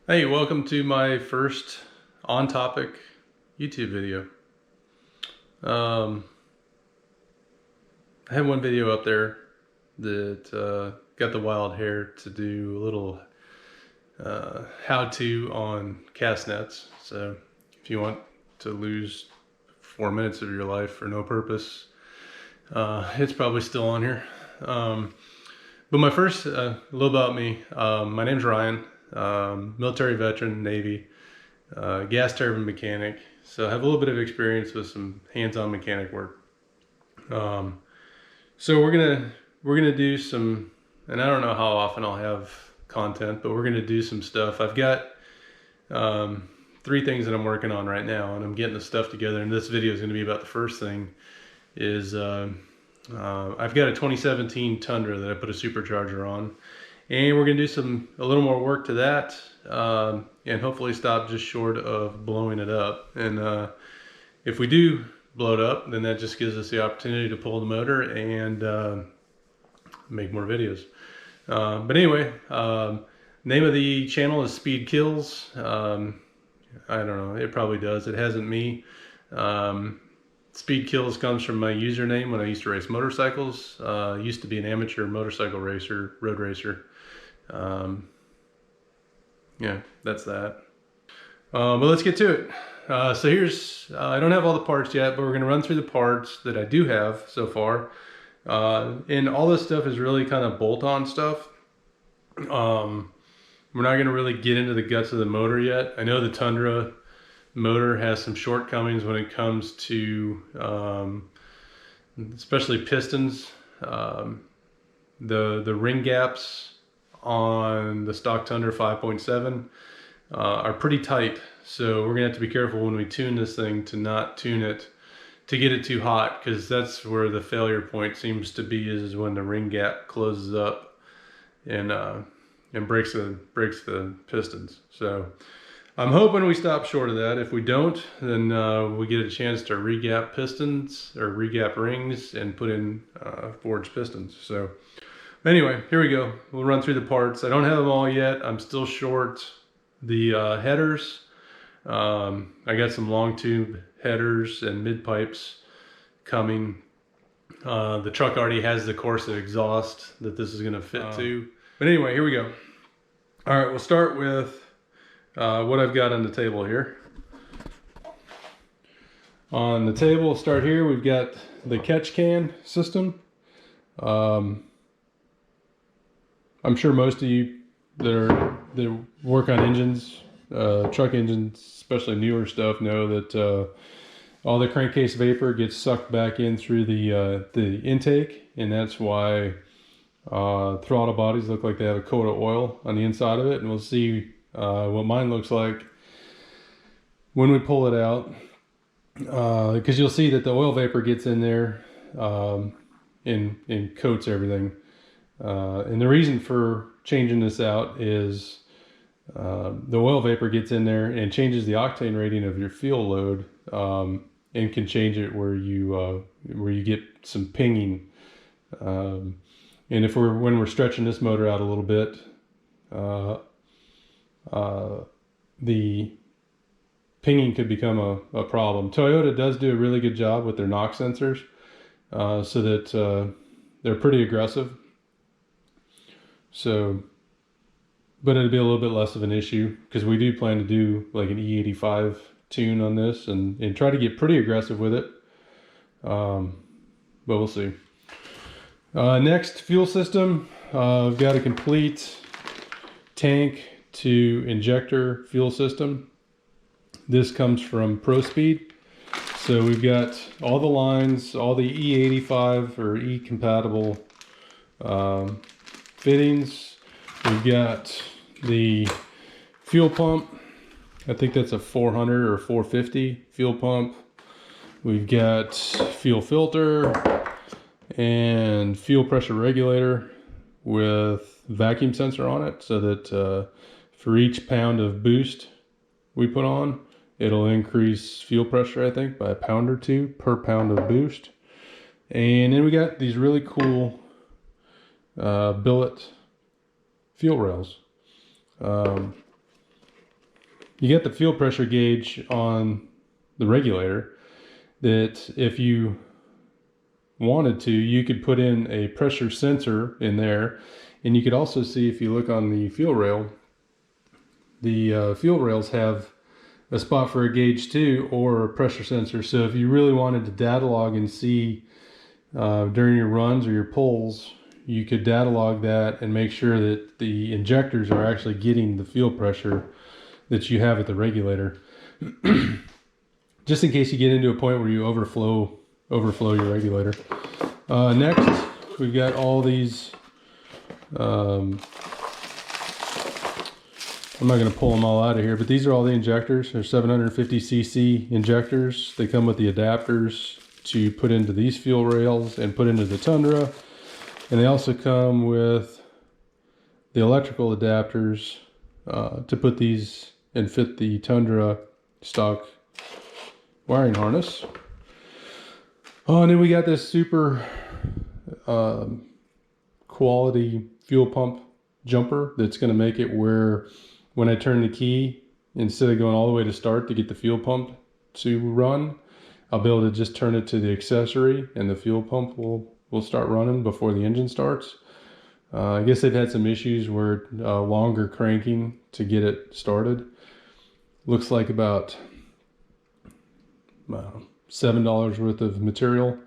Hey, welcome to my first on-topic YouTube video. I had one video up there that got the wild hair to do a little how-to on cast nets. So if you want to lose 4 minutes of your life for no purpose, it's probably still on here. But my first, a little about me. My name's Ryan. Military veteran, Navy, gas turbine mechanic. So I have a little bit of experience with some hands-on mechanic work. So we're gonna do some, and I don't know how often I'll have content, but we're gonna do some stuff. I've got 3 things that I'm working on right now, and I'm getting the stuff together. And this video is going to be about the first thing. Is I've got a 2017 Tundra that I put a supercharger on. And we're going to do a little more work to that, and hopefully stop just short of blowing it up. And if we do blow it up, then that just gives us the opportunity to pull the motor and make more videos. But anyway, name of the channel is Speed Kills. I don't know, it probably does. It hasn't me. Speed Kills comes from my username when I used to race motorcycles. Used to be an amateur motorcycle racer, road racer. Yeah, that's that. But let's get to it. So here's, I don't have all the parts yet, but we're going to run through the parts that I do have so far. And all this stuff is really kind of bolt-on stuff. We're not going to really get into the guts of the motor yet. I know the Tundra motor has some shortcomings when it comes to especially pistons. The ring gaps on the stock Tundra 5.7 are pretty tight, so we're gonna have to be careful when we tune this thing to not tune it to get it too hot, because that's where the failure point seems to be, is when the ring gap closes up and breaks the pistons. So I'm hoping we stop short of that. If we don't, then we get a chance to regap pistons or regap rings and put in forged pistons. So anyway, here we go. We'll run through the parts. I don't have them all yet. I'm still short the headers. I got some long tube headers and mid pipes coming. The truck already has the Corsa exhaust that this is going to fit to. But anyway, here we go. All right, we'll start with what I've got on the table here. On the table, we'll start here. We've got the catch can system. I'm sure most of you that work on engines, truck engines, especially newer stuff, know that all the crankcase vapor gets sucked back in through the intake, and that's why throttle bodies look like they have a coat of oil on the inside of it. And we'll see what mine looks like when we pull it out, because you'll see that the oil vapor gets in there and coats everything. And the reason for changing this out is the oil vapor gets in there and changes the octane rating of your fuel load, and can change it where you get some pinging. And when we're stretching this motor out a little bit, the pinging could become a problem. Toyota does do a really good job with their knock sensors, so that they're pretty aggressive. So, but it'll be a little bit less of an issue, because we do plan to do like an E85 tune on this and try to get pretty aggressive with it. But we'll see. Next, fuel system. I've got a complete tank to injector fuel system. This comes from ProSpeed. So we've got all the lines, all the E85 or E compatible fittings. We've got the fuel pump. I think that's a 400 or 450 fuel pump. We've got fuel filter and fuel pressure regulator with vacuum sensor on it, so that for each pound of boost we put on, it'll increase fuel pressure, I think, by a pound or 2 per pound of boost. And then we got these really cool billet fuel rails. you get the fuel pressure gauge on the regulator that if you wanted to, you could put in a pressure sensor in there. And you could also see, if you look on the fuel rail, the fuel rails have a spot for a gauge too, or a pressure sensor. So if you really wanted to data log and see during your runs or your pulls, you could data log that and make sure that the injectors are actually getting the fuel pressure that you have at the regulator. Just in case you get into a point where you overflow your regulator. Next, we've got all these, I'm not going to pull them all out of here, but these are all the injectors. They're 750cc injectors. They come with the adapters to put into these fuel rails and put into the Tundra. And they also come with the electrical adapters to put these and fit the Tundra stock wiring harness. Oh, and then we got this super quality fuel pump jumper that's going to make it where when I turn the key, instead of going all the way to start to get the fuel pump to run, I'll be able to just turn it to the accessory and the fuel pump will start running before the engine starts. I guess they've had some issues where longer cranking to get it started. Looks like about $7 worth of material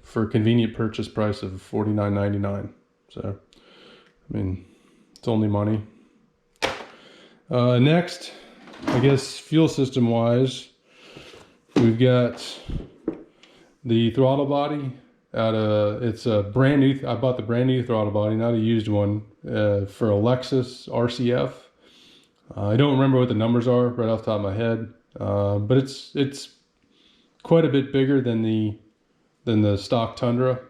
for a convenient purchase price of $49.99. So, I mean, it's only money. Next, I guess fuel system wise, we've got the throttle body. It's a brand new. I bought the brand new throttle body, not a used one, for a Lexus RCF. I don't remember what the numbers are right off the top of my head, but it's quite a bit bigger than the stock Tundra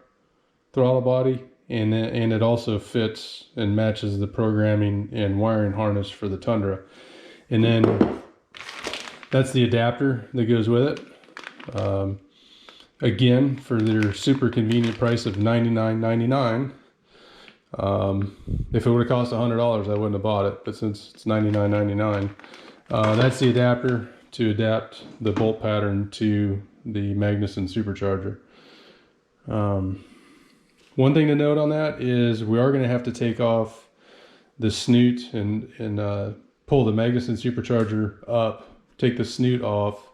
throttle body, and it also fits and matches the programming and wiring harness for the Tundra. And then that's the adapter that goes with it. Again, for their super convenient price of $99.99. If it would have cost $100, I wouldn't have bought it, but since it's $99.99, that's the adapter to adapt the bolt pattern to the Magnuson supercharger. One thing to note on that is we are going to have to take off the snoot and pull the Magnuson supercharger up, take the snoot off,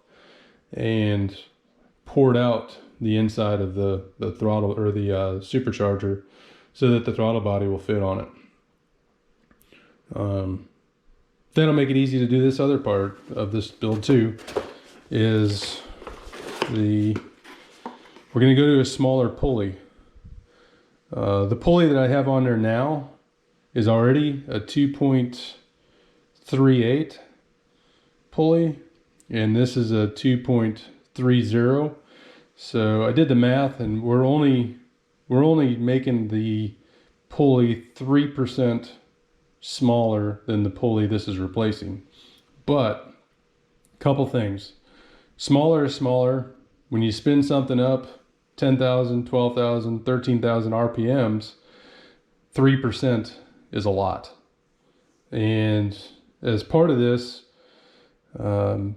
and poured out the inside of the throttle or the supercharger so that the throttle body will fit on it. That'll make it easy to do this other part of this build too, is we're going to go to a smaller pulley. The pulley that I have on there now is already a 2.38 pulley, and this is a 2.30. So I did the math, and we're only making the pulley 3% smaller than the pulley this is replacing. But a couple things. Smaller is smaller. When you spin something up 10,000, 12,000, 13,000 RPMs, 3% is a lot. And as part of this, I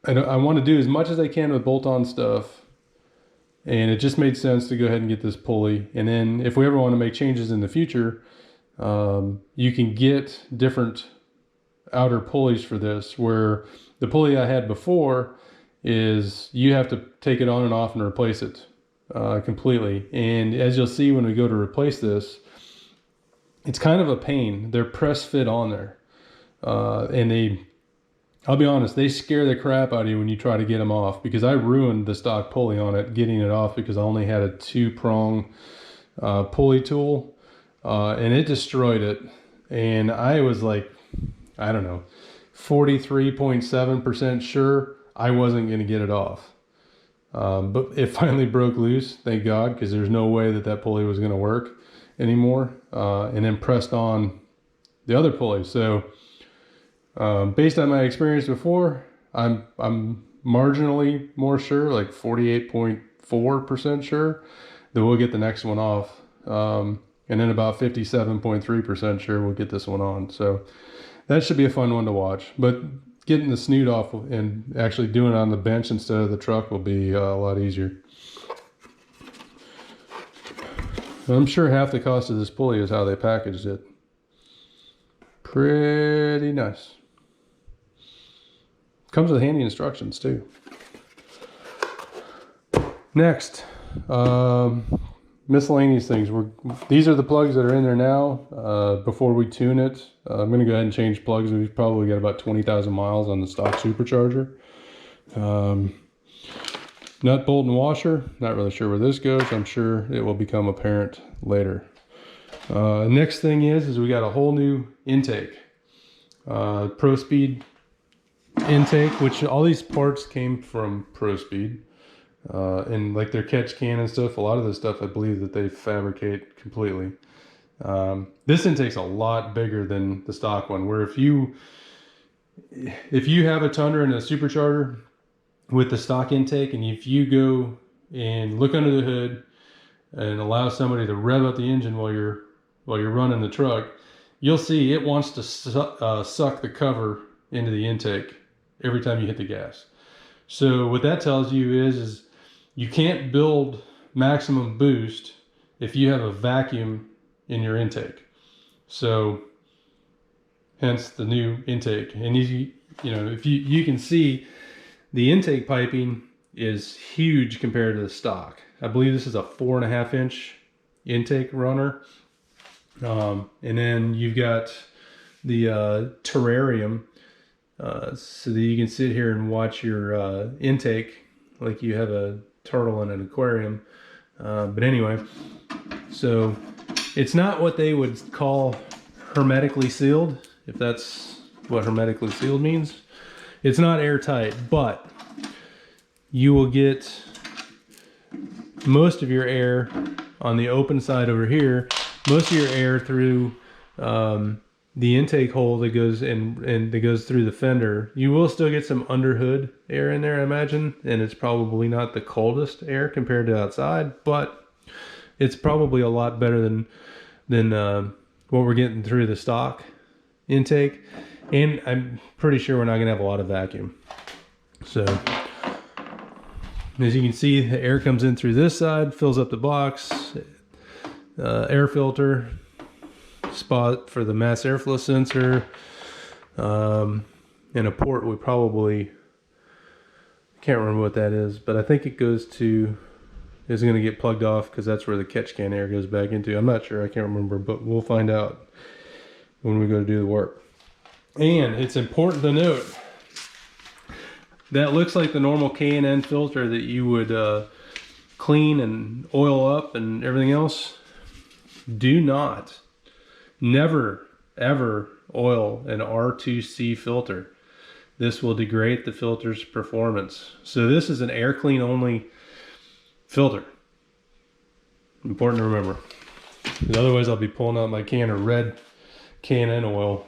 want to do as much as I can with bolt-on stuff, and it just made sense to go ahead and get this pulley. And then if we ever want to make changes in the future, you can get different outer pulleys for this, where the pulley I had before is you have to take it on and off and replace it completely. And as you'll see when we go to replace this, it's kind of a pain. They're press fit on there, and I'll be honest, they scare the crap out of you when you try to get them off, because I ruined the stock pulley on it getting it off because I only had a 2-prong pulley tool, and it destroyed it. And I was like, I don't know, 43.7% sure I wasn't going to get it off. But it finally broke loose, thank God, because there's no way that pulley was going to work anymore, and then pressed on the other pulley. So based on my experience before, I'm marginally more sure, like 48.4% sure that we'll get the next one off, and then about 57.3% sure we'll get this one on. So that should be a fun one to watch. But getting the snoot off and actually doing it on the bench instead of the truck will be a lot easier. I'm sure half the cost of this pulley is how they packaged it. Pretty nice. Comes with handy instructions too. Next, miscellaneous things. These are the plugs that are in there now. Before we tune it, I'm going to go ahead and change plugs. We've probably got about 20,000 miles on the stock supercharger. Nut, bolt, and washer. Not really sure where this goes. I'm sure it will become apparent later. Next thing is we got a whole new intake. Pro Speed intake, which all these parts came from Pro Speed. And like their catch can and stuff, a lot of this stuff I believe that they fabricate completely. This intake's a lot bigger than the stock one, where if you have a Tundra and a supercharger with the stock intake, and if you go and look under the hood and allow somebody to rev up the engine while you're running the truck, you'll see it wants to suck the cover into the intake every time you hit the gas. So what that tells you is you can't build maximum boost if you have a vacuum in your intake. So hence the new intake. And you know, if you can see the intake piping is huge compared to the stock. I believe this is a 4.5 inch intake runner. And then you've got the terrarium, so that you can sit here and watch your intake like you have a turtle in an aquarium. But anyway, so it's not what they would call hermetically sealed, if that's what hermetically sealed means. It's not airtight, but you will get most of your air on the open side over here, most of your air through the intake hole that goes in that goes through the fender. You will still get some underhood air in there, I imagine, and it's probably not the coldest air compared to outside, but it's probably a lot better than what we're getting through the stock intake. And I'm pretty sure we're not gonna have a lot of vacuum. So as you can see, the air comes in through this side, fills up the box, air filter, spot for the mass airflow sensor, and a port we probably can't remember what that is, but I think it goes to, is going to get plugged off because that's where the catch can air goes back into. I'm not sure, I can't remember, but we'll find out when we go to do the work. And it's important to note that looks like the normal K&N filter that you would clean and oil up and everything else. Do not, never, ever oil an R2C filter. This will degrade the filter's performance. So this is an air clean only filter. Important to remember. Because otherwise I'll be pulling out my can of red K&N oil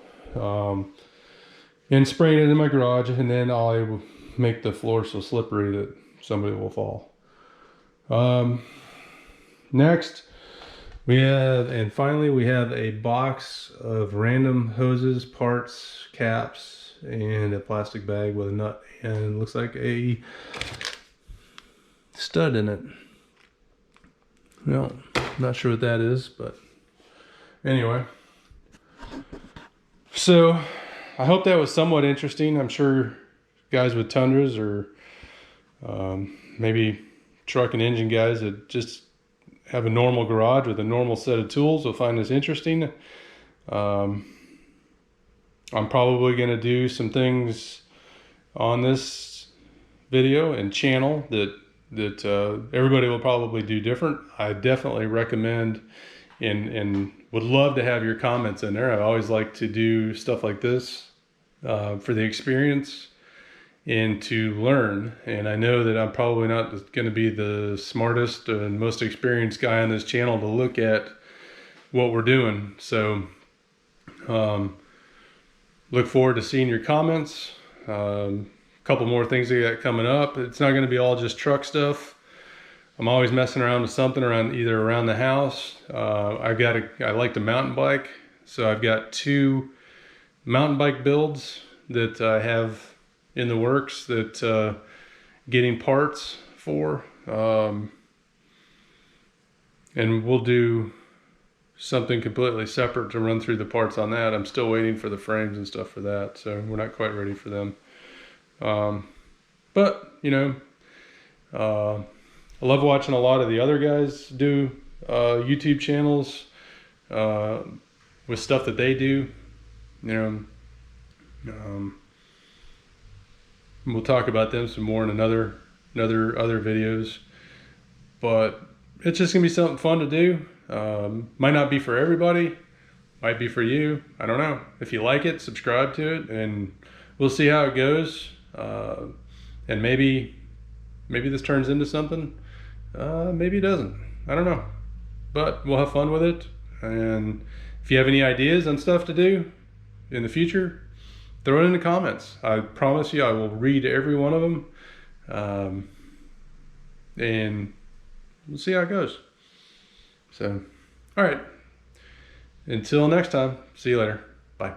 and spraying it in my garage, and then I'll make the floor so slippery that somebody will fall. Next, finally we have a box of random hoses, parts, caps, and a plastic bag with a nut and looks like a stud in it. No, not sure what that is, but anyway. So I hope that was somewhat interesting. I'm sure guys with Tundras or maybe truck and engine guys that just have a normal garage with a normal set of tools will find this interesting. I'm probably going to do some things on this video and channel that everybody will probably do different. I definitely recommend and would love to have your comments in there. I always like to do stuff like this for the experience and to learn. And I know that I'm probably not going to be the smartest and most experienced guy on this channel to look at what we're doing. So look forward to seeing your comments. A couple more things we got coming up. It's not going to be all just truck stuff. I'm always messing around with something either around the house. I like to mountain bike, so I've got two mountain bike builds that I have in the works that getting parts for. And we'll do something completely separate to run through the parts on that. I'm still waiting for the frames and stuff for that, so we're not quite ready for them. But, you know, I love watching a lot of the other guys do YouTube channels with stuff that they do. You know, we'll talk about them some more in other videos. But it's just gonna be something fun to do. Might not be for everybody, might be for you. I don't know. If you like it, subscribe to it, and we'll see how it goes. And maybe this turns into something. Maybe it doesn't. I don't know. But we'll have fun with it. And if you have any ideas on stuff to do in the future, throw it in the comments. I promise you I will read every one of them. And we'll see how it goes. So, all right. Until next time, see you later. Bye.